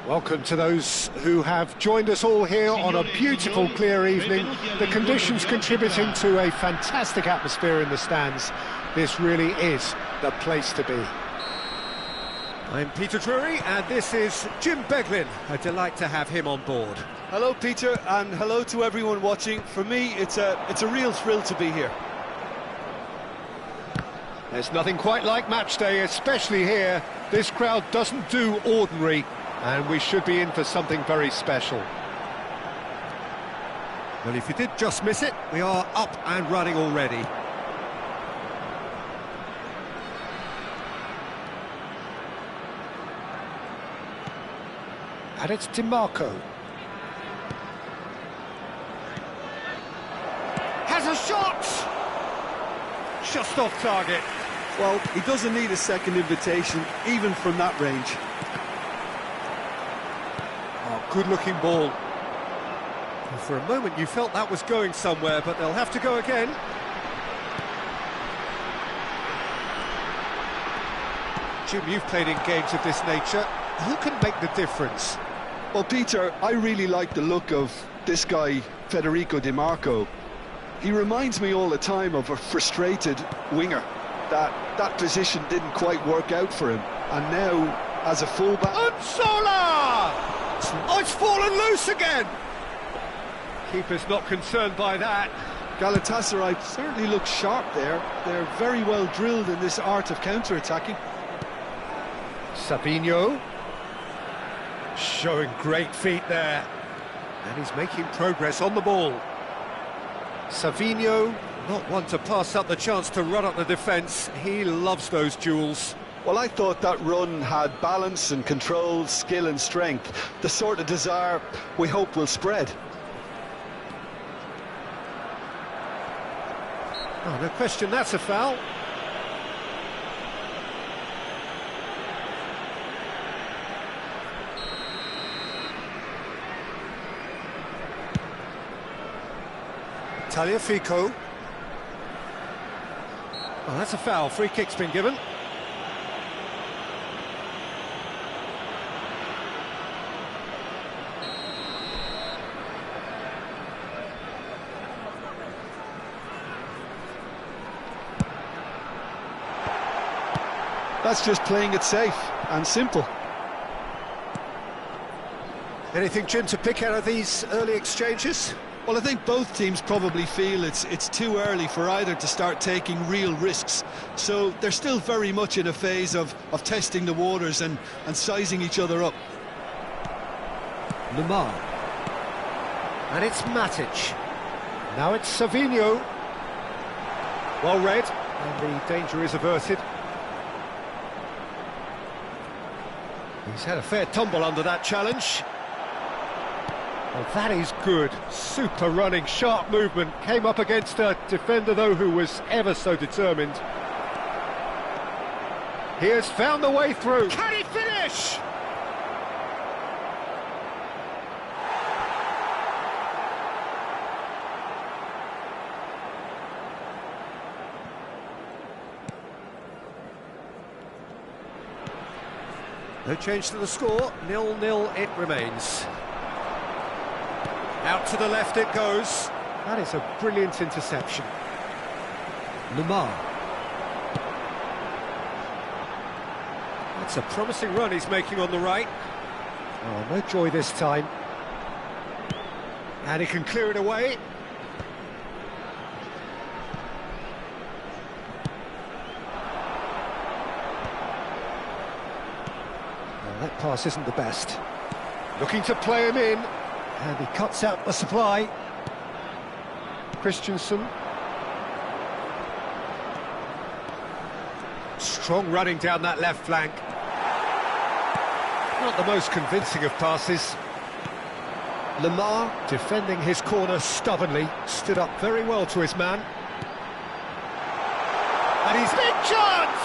Welcome to those who have joined us all here on a beautiful, clear evening. The conditions contributing to a fantastic atmosphere in the stands. This really is the place to be. I'm Peter Drury, and this is Jim Beglin. A delight to have him on board. Hello, Peter, and hello to everyone watching. For me, it's a real thrill to be here. There's nothing quite like match day, especially here. This crowd doesn't do ordinary, and we should be in for something very special. Well, if you did just miss it, we are up and running already. And it's DiMarco. Has a shot! Just off target. Well, he doesn't need a second invitation, even from that range. Oh, good-looking ball. And for a moment you felt that was going somewhere, but they'll have to go again. Jim, you've played in games of this nature. Who can make the difference? Well, Peter, I really like the look of this guy, Federico DiMarco. He reminds me all the time of a frustrated winger. That position didn't quite work out for him. And now, as a fullback... Unsola! Oh, it's fallen loose again! Keeper's not concerned by that. Galatasaray certainly looks sharp there. They're very well drilled in this art of counter-attacking. Savinho. Showing great feet there. And he's making progress on the ball. Savinho. Not one to pass up the chance to run up the defence. He loves those duels. Well, I thought that run had balance and control, skill and strength. The sort of desire we hope will spread. Oh, no question, that's a foul. Tagliafico. Oh, that's a foul. Free kick's been given. That's just playing it safe and simple. Anything, Jim, to pick out of these early exchanges? Well, I think both teams probably feel it's too early for either to start taking real risks. So they're still very much in a phase of testing the waters and sizing each other up. Lamar. And it's Matic. Now it's Savinho. Well read, and the danger is averted. He's had a fair tumble under that challenge. Well, that is good. Super running, sharp movement. Came up against a defender, though, who was ever so determined. He has found the way through. Can he finish? No change to the score. 0-0 it remains. Out to the left it goes. That is a brilliant interception. Lamar. That's a promising run he's making on the right. Oh, no joy this time. And he can clear it away. Well, that pass isn't the best. Looking to play him in. And he cuts out the supply. Christensen. Strong running down that left flank. Not the most convincing of passes. Lamar, defending his corner stubbornly, stood up very well to his man. And he's big chance!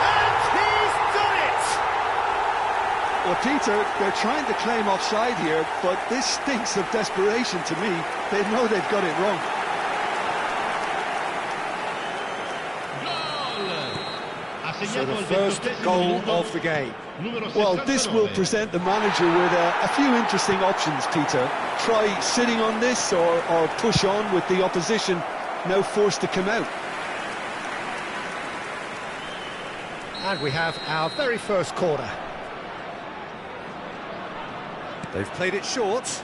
And he's done it! Well, Peter, they're trying to claim offside here, but this stinks of desperation to me. They know they've got it wrong. A So the first goal of the game. Well, this will present the manager with a few interesting options, Peter. Try sitting on this or push on with the opposition now forced to come out. And we have our very first corner. They've played it short.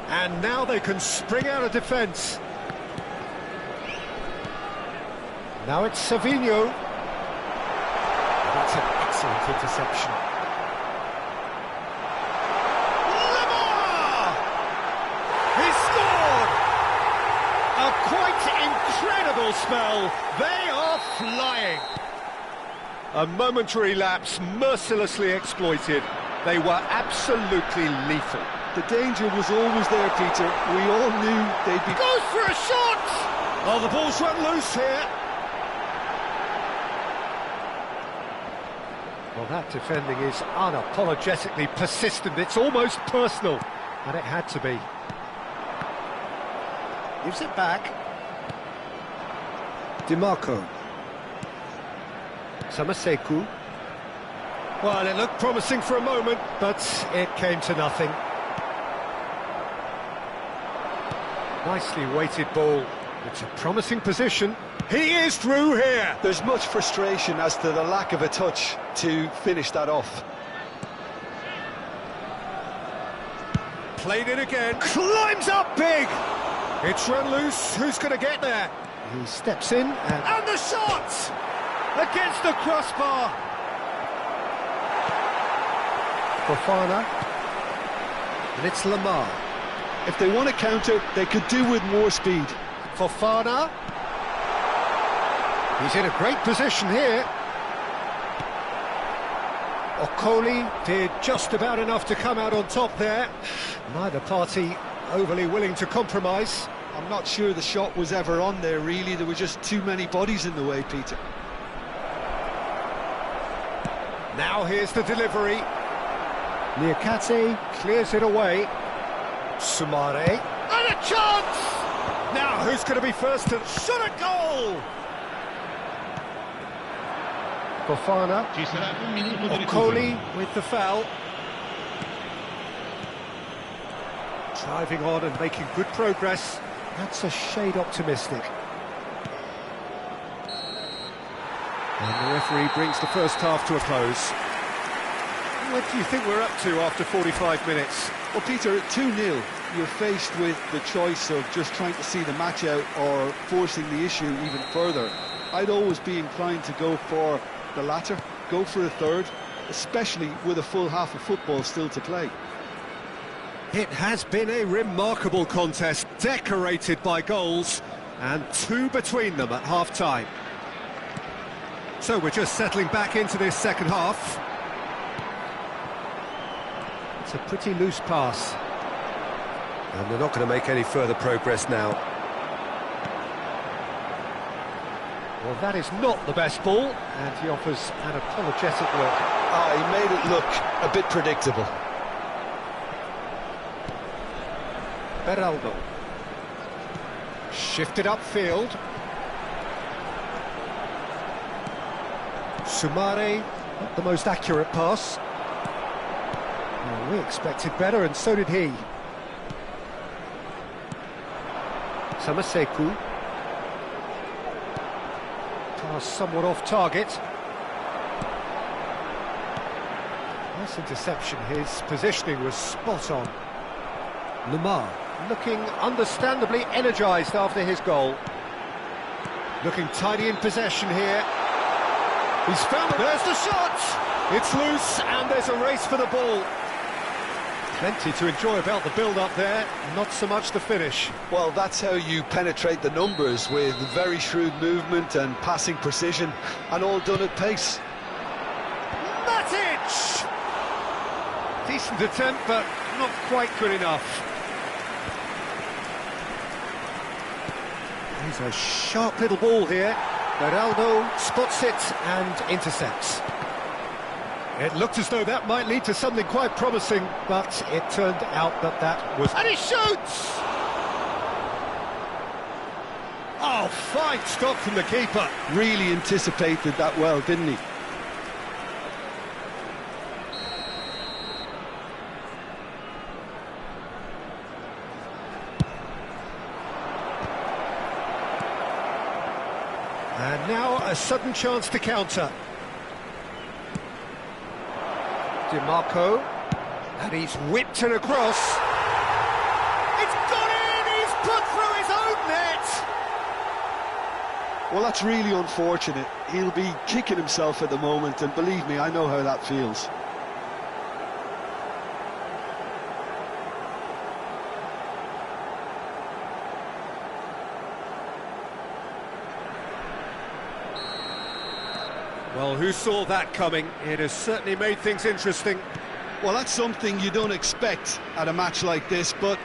And now they can spring out of defence. Now it's Savinho. That's an excellent interception. Lamar! He scored! A quite incredible spell. They are flying. A momentary lapse mercilessly exploited. They were absolutely lethal. The danger was always there, Peter. We all knew they'd be... Goes for a shot! Oh, the ball's run loose here. Well, that defending is unapologetically persistent. It's almost personal, and it had to be. Gives it back. DiMarco. Samaseku. Well, it looked promising for a moment, but it came to nothing. Nicely weighted ball. It's a promising position. He is through here. There's much frustration as to the lack of a touch to finish that off. Played it again. Climbs up big. It's run loose. Who's going to get there? He steps in and the shot! Against the crossbar. Fofana. And it's Lamar. If they want to counter, they could do with more speed. Fofana. He's in a great position here. Okoli did just about enough to come out on top there. Neither party overly willing to compromise. I'm not sure the shot was ever on there, really. There were just too many bodies in the way, Peter. Now here's the delivery. Niakate clears it away. Sumare. And a chance! Now who's going to be first to shot a goal? Fofana. Okoli with the foul. Driving on and making good progress. That's a shade optimistic. And the referee brings the first half to a close. What do you think we're up to after 45 minutes? Well, Peter, at 2-0, you're faced with the choice of just trying to see the match out or forcing the issue even further. I'd always be inclined to go for the latter, go for a third, especially with a full half of football still to play. It has been a remarkable contest, decorated by goals, and two between them at half-time. So we're just settling back into this second half. It's a pretty loose pass. And they're not going to make any further progress now. Well, that is not the best ball, and he offers an apologetic look. He made it look a bit predictable. Beraldo. Shifted upfield. Sumare, not the most accurate pass. Well, we expected better, and so did he. Samaseku. Pass somewhat off target. Nice interception. His positioning was spot on. Lamar looking understandably energised after his goal. Looking tidy in possession here. He's found it. There's the shot! It's loose, and there's a race for the ball. Plenty to enjoy about the build-up there, not so much the finish. Well, that's how you penetrate the numbers, with very shrewd movement and passing precision, and all done at pace. Matic! Decent attempt, but not quite good enough. There's a sharp little ball here. Beraldo spots it and intercepts. It looked as though that might lead to something quite promising, but it turned out that that was... And he shoots! Oh, Oh, fine stop from the keeper. Really anticipated that well, didn't he? And now a sudden chance to counter. DiMarco, and he's whipped it across. It's gone in! He's put through his own net! Well, that's really unfortunate. He'll be kicking himself at the moment, and believe me, I know how that feels. Well, who saw that coming? It has certainly made things interesting. Well, that's something you don't expect at a match like this, but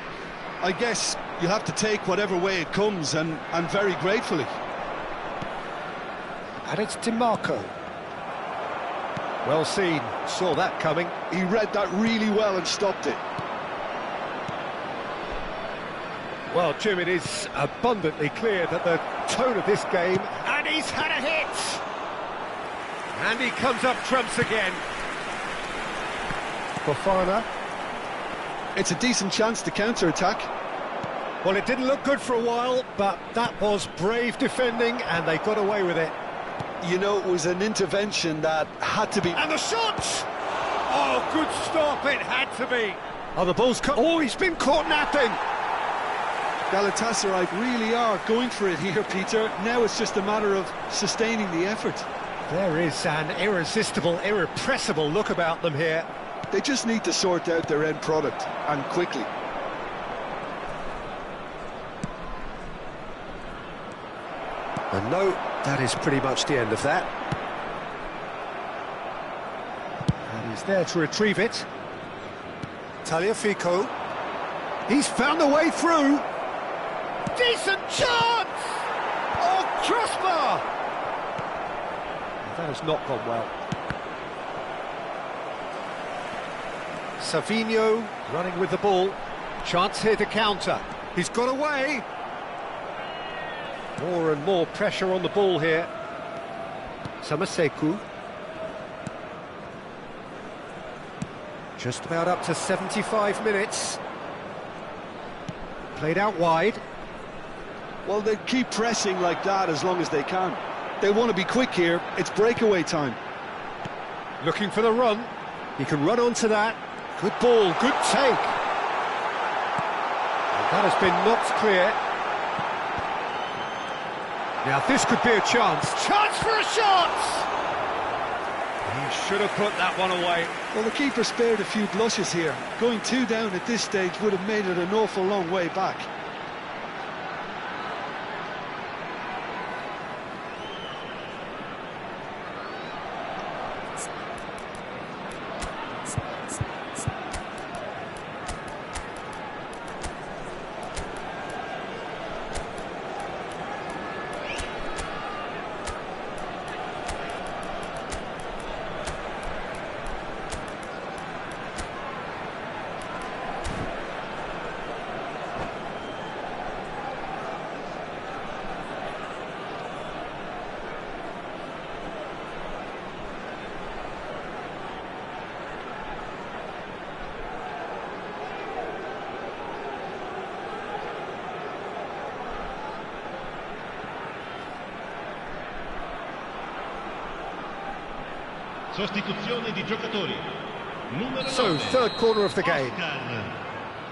I guess you have to take whatever way it comes, and very gratefully. And it's DiMarco. Well seen, saw that coming. He read that really well and stopped it. Well, Jim, it is abundantly clear that the tone of this game... And he's had a hit! And he comes up trumps again. Fofana. It's a decent chance to counter-attack. Well, it didn't look good for a while, but that was brave defending, and they got away with it. You know, it was an intervention that had to be... And the shot! Oh, good stop, it had to be. Oh, the ball's cut. Oh, he's been caught napping. Galatasaray really are going for it here, Peter. Now it's just a matter of sustaining the effort. There is an irresistible, irrepressible look about them here. They just need to sort out their end product, and quickly. And no, that is pretty much the end of that. And he's there to retrieve it. Tagliafico. He's found a way through. Decent chance! Oh, crossbar! That has not gone well. Savinho running with the ball. Chance here to counter. He's got away. More and more pressure on the ball here. Samaseku. Just about up to 75 minutes. Played out wide. Well, they keep pressing like that as long as they can. They want to be quick here. It's breakaway time. Looking for the run. He can run onto that. Good ball, good take. And that has been knocked clear. Now this could be a chance. Chance for a shot! He should have put that one away. Well, the keeper spared a few blushes here. Going 2 down at this stage would have made it an awful long way back. Sostituzione di giocatori. Numero 9, third corner of the game. Oscar.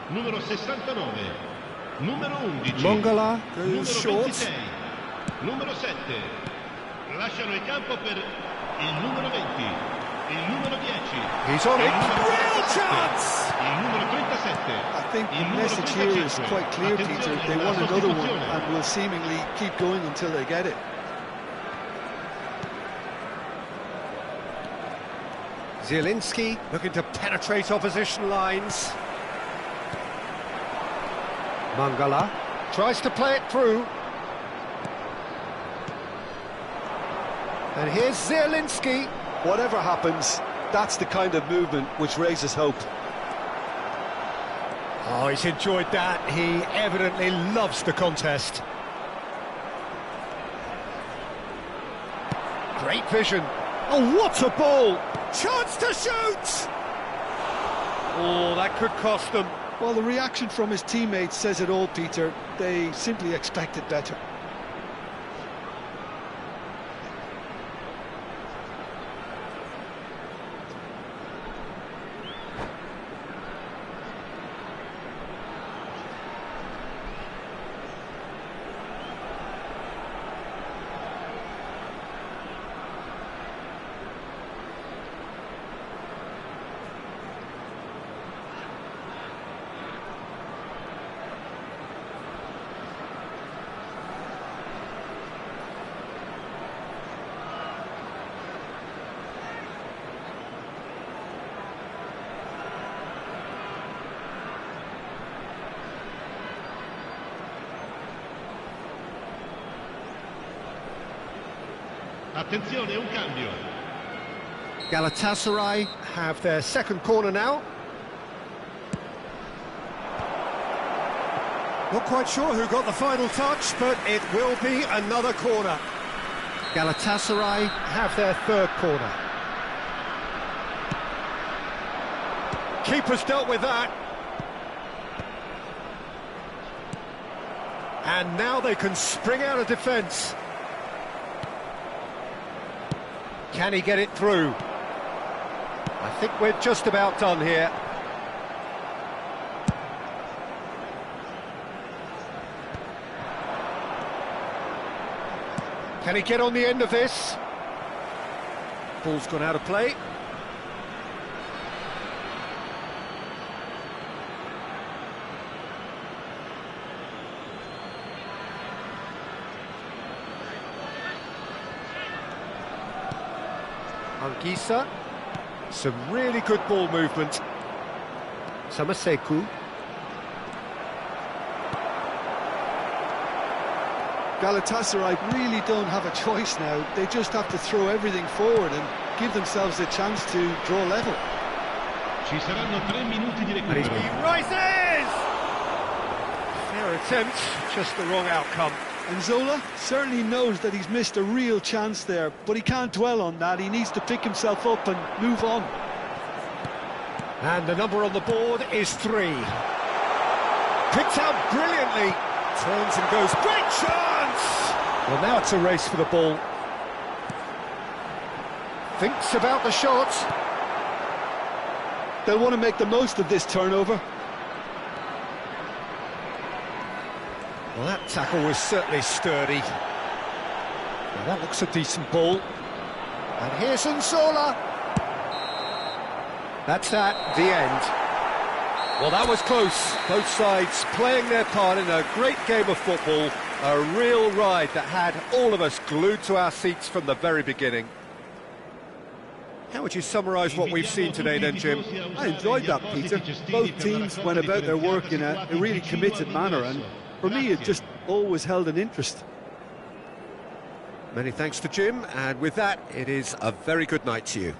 Numero 69. Numero 11. Mangala Numero goes short. 26. Numero 7. Lasciano il campo per il numero 20. Il numero 10. He's on it. Real chance! Il numero 37. I think the message here is quite clear, Peter. They want another one and will seemingly keep going until they get it. Zielinski looking to penetrate opposition lines. Mangala tries to play it through. And here's Zielinski. Whatever happens, that's the kind of movement which raises hope. Oh, he's enjoyed that. He evidently loves the contest. Great vision. Oh, what a ball! Chance to shoot! Oh, that could cost them. Well, the reaction from his teammates says it all, Peter. They simply expected better. Attenzione, un cambio. Galatasaray have their second corner now. Not quite sure who got the final touch, but it will be another corner. Galatasaray have their third corner. Keeper's dealt with that. And now they can spring out of defence. Can he get it through? I think we're just about done here. Can he get on the end of this? Ball's gone out of play. Anguissa, some really good ball movement. Samaseku. Galatasaray really don't have a choice now. They just have to throw everything forward and give themselves a chance to draw level. Ci saranno 3 minuti di And he recupero. rises! Fair attempt, just the wrong outcome. And Zola certainly knows that he's missed a real chance there, but he can't dwell on that. He needs to pick himself up and move on. And the number on the board is 3. Picked out brilliantly. Turns and goes. Great chance! Well, now it's a race for the ball. Thinks about the shot. They'll want to make the most of this turnover. Well, that tackle was certainly sturdy. Now, that looks a decent ball. And here's Nzola. That's that, the end. Well, that was close. Both sides playing their part in a great game of football. A real ride that had all of us glued to our seats from the very beginning. How would you summarise what we've seen today then, Jim? I enjoyed that, Peter. Both teams went about their work in a really committed manner, and for me it just always held an interest. Many thanks to Jim, and with that, it is a very good night to you.